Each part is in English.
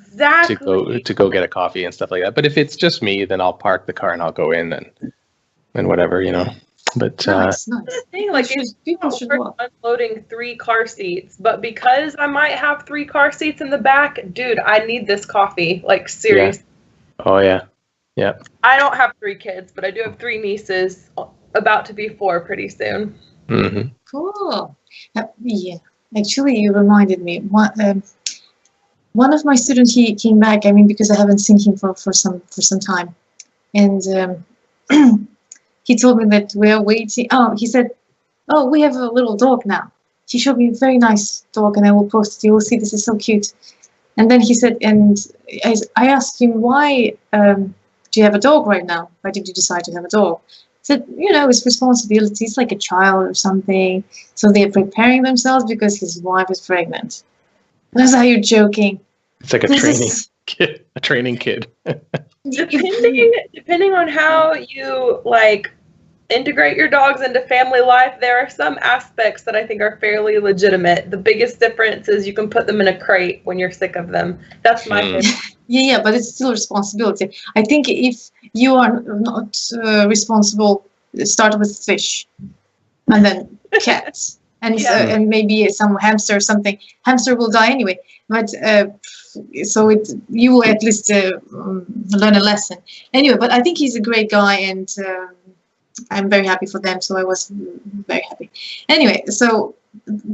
Exactly. to go get a coffee and stuff like that. But if it's just me, then I'll park the car and I'll go in and whatever, you know. But Nice. The thing, like, it's worth unloading 3 car seats, but because I might have 3 car seats in the back, dude, I need this coffee. Like, seriously. Yeah. Oh yeah. Yeah. I don't have 3 kids, but I do have 3 nieces, about to be 4 pretty soon. Mm-hmm. Cool. Yeah. Actually, you reminded me. One of my students, he came back. I mean, because I haven't seen him for some time, and he told me that we're waiting. Oh, he said, "Oh, we have a little dog now." He showed me a very nice dog, and I will post it. You will see. This is so cute. And then he said, and I asked him, why do you have a dog right now? Why did you decide to have a dog? He said, you know, it's responsibility. It's like a child or something. So they're preparing themselves because his wife is pregnant. And I was like, you're joking. It's like a training kid. Depending on how you like integrate your dogs into family life, there are some aspects that I think are fairly legitimate. The biggest difference is you can put them in a crate when you're sick of them. That's my favorite. Yeah, but it's still responsibility. I think if you are not responsible, start with fish, and then cats, and maybe some hamster or something. Hamster will die anyway, but so you will at least learn a lesson anyway. But I think he's a great guy, and I'm very happy for them. So I was very happy. Anyway, so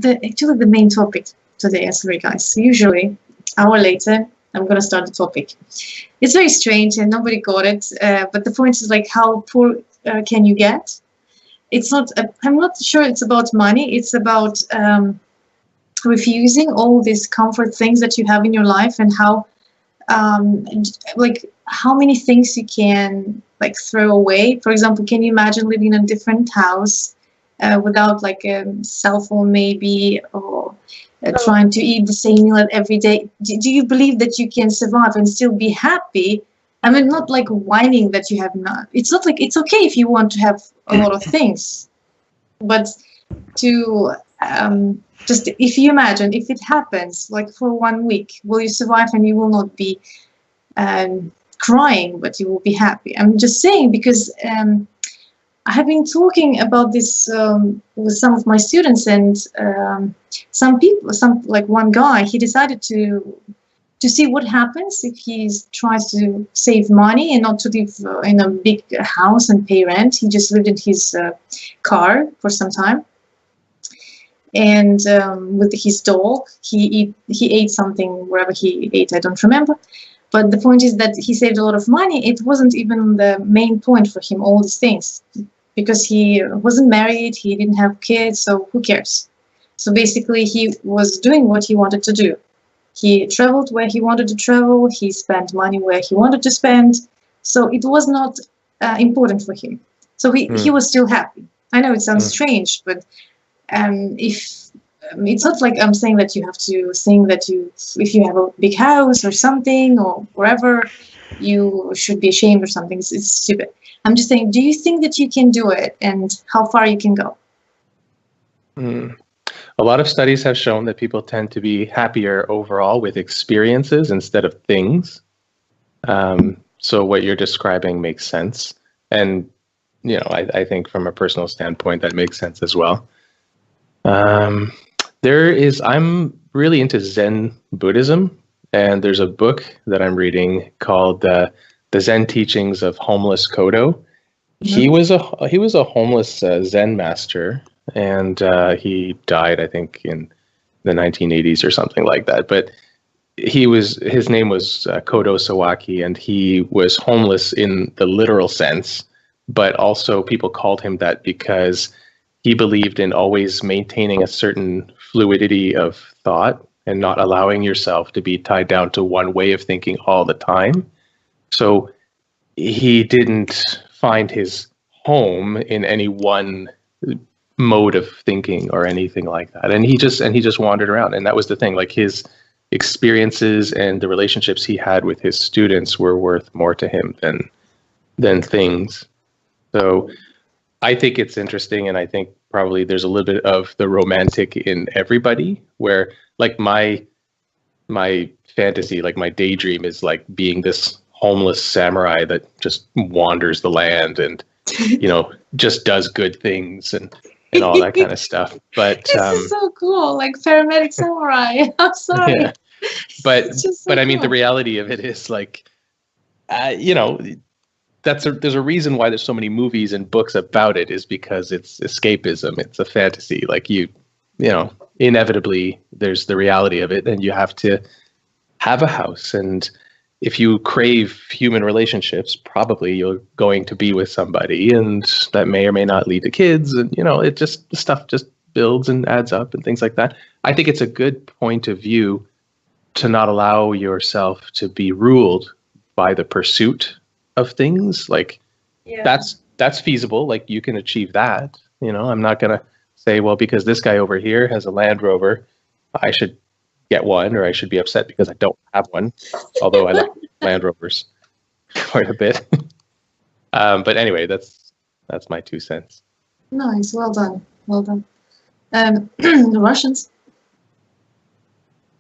actually the main topic today, sorry guys. So usually an hour later, I'm gonna start the topic. It's very strange and nobody got it. But the point is like, how poor can you get? It's not. I'm not sure it's about money. It's about refusing all these comfort things that you have in your life, and how like how many things you can like throw away. For example, can you imagine living in a different house without like a cell phone maybe, or trying to eat the same meal every day? Do you believe that you can survive and still be happy? I mean, not like whining that you have not. It's not like, it's okay if you want to have a lot of things, but to just, if you imagine, if it happens like for 1 week, will you survive and you will not be crying, but you will be happy? I'm just saying, because I have been talking about this with some of my students, and some people, like one guy, he decided to see what happens if he tries to save money and not to live in a big house and pay rent. He just lived in his car for some time. And with his dog, he ate something wherever he ate, I don't remember. But the point is that he saved a lot of money. It wasn't even the main point for him, all these things, because he wasn't married, he didn't have kids, so who cares? So basically he was doing what he wanted to do. He traveled where he wanted to travel, he spent money where he wanted to spend, so it was not important for him. So he was still happy. I know it sounds strange, but if it's not like I'm saying that you have to think that if you have a big house or something or wherever, you should be ashamed or something. It's stupid. I'm just saying, do you think that you can do it, and how far you can go? A lot of studies have shown that people tend to be happier overall with experiences instead of things. So what you're describing makes sense. And, you know, I think from a personal standpoint, that makes sense as well. I'm really into Zen Buddhism, and there's a book that I'm reading called The Zen Teachings of Homeless Kodo. He was a homeless Zen master, and he died, I think, in the 1980s or something like that. But his name was Kodo Sawaki, and he was homeless in the literal sense, but also people called him that because he believed in always maintaining a certain fluidity of thought and not allowing yourself to be tied down to one way of thinking all the time. So he didn't find his home in any one mode of thinking or anything like that. And he just wandered around. And that was the thing, like his experiences and the relationships he had with his students were worth more to him than things. So I think it's interesting, and I think probably there's a little bit of the romantic in everybody, where like my fantasy, like my daydream is like being this homeless samurai that just wanders the land and, you know, just does good things and all that kind of stuff. But This is so cool, like paramedic samurai. I'm sorry. yeah, but It's just so but I mean, the cool. reality of it is like, you know, there's a reason why there's so many movies and books about it, is because it's escapism. It's a fantasy. Like you know, inevitably there's the reality of it, and you have to have a house. And if you crave human relationships, probably you're going to be with somebody, and that may or may not lead to kids. And, you know, it just, stuff just builds and adds up and things like that. I think it's a good point of view to not allow yourself to be ruled by the pursuit of things. Like that's feasible. Like you can achieve that. You know, I'm not going to say, well, because this guy over here has a Land Rover, I should get one, or I should be upset because I don't have one, although I like Land Rovers quite a bit. But anyway, that's my 2 cents. Nice, well done, well done. The Russians.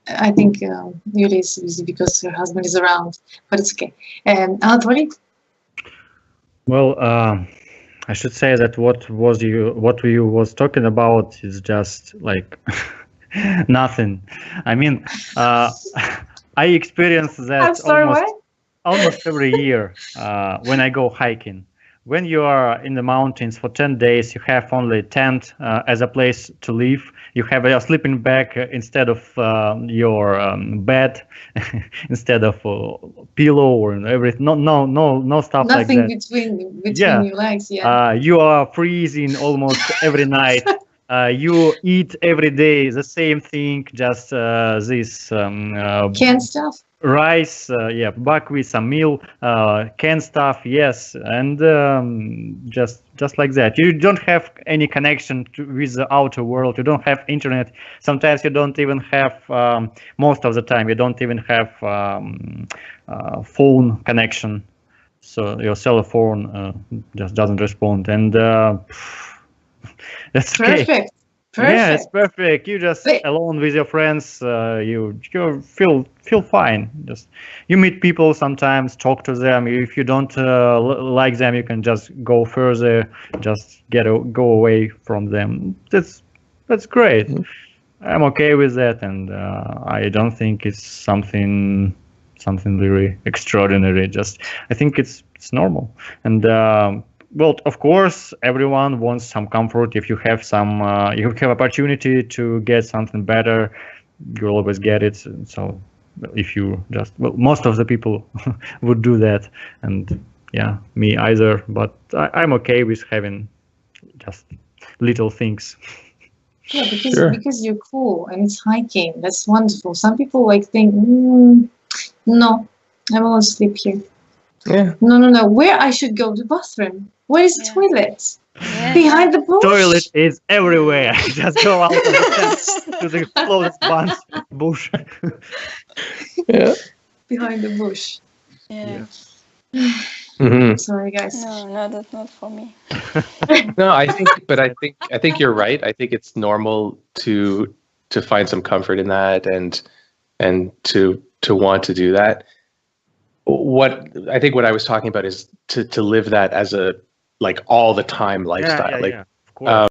I think Yulia is busy because her husband is around, but it's okay. Anatoly? Well, I should say that what you was talking about is just like nothing. I mean, I experience that I'm sorry, what? almost every year when I go hiking. When you are in the mountains for 10 days, you have only tent as a place to live. You have a sleeping bag instead of your bed, instead of pillow or everything. No stuff like that. Nothing between your legs. Yeah. You are freezing almost every night. You eat every day the same thing, just this Canned stuff. rice, buckwheat, some meal, canned stuff, yes, and just like that. You don't have any connection with the outer world. You don't have internet. Sometimes you don't even have, most of the time, you don't even have phone connection. So your cell phone just doesn't respond, and that's okay. Perfect. Yeah, it's perfect. You just alone with your friends. You feel fine. Just you meet people sometimes, talk to them. If you don't like them, you can just go further. Just go away from them. That's great. I'm okay with that, and I don't think it's something really extraordinary. Just I think it's normal. And well, of course, everyone wants some comfort. If you have you have opportunity to get something better, you'll always get it. So if you just, well, most of the people would do that. And yeah, me either, but I'm okay with having just little things. Yeah, because you're cool and it's hiking. That's wonderful. Some people like think, no, I won't sleep here. Yeah. No. Where I should go to the bathroom? Where is the toilet? Yeah. Behind the bush. Toilet is everywhere. Just go out of the tent to the closest bush. Yeah. Behind the bush. Yeah. Mm-hmm. Sorry, guys. No, that's not for me. No, I think you're right. I think it's normal to find some comfort in that, and to want to do that. What I was talking about is to live that as a like all the time lifestyle. Yeah, of course.